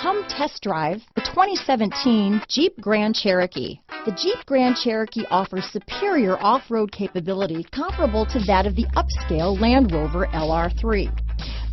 Come test drive the 2017 Jeep Grand Cherokee. The Jeep Grand Cherokee offers superior off-road capability comparable to that of the upscale Land Rover LR3.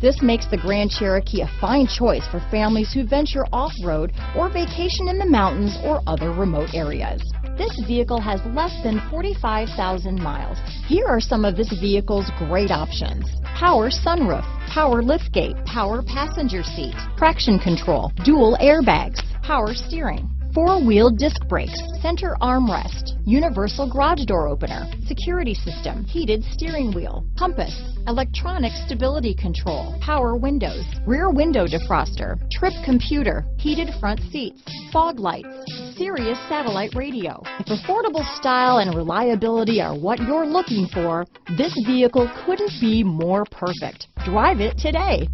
This makes the Grand Cherokee a fine choice for families who venture off-road or vacation in the mountains or other remote areas. This vehicle has less than 45,000 miles. Here are some of this vehicle's great options: power sunroof, power liftgate, power passenger seat, traction control, dual airbags, power steering, four-wheel disc brakes, center armrest, universal garage door opener, security system, heated steering wheel, compass, electronic stability control, power windows, rear window defroster, trip computer, heated front seats, fog lights, Sirius Satellite Radio. If affordable style and reliability are what you're looking for, this vehicle couldn't be more perfect. Drive it today.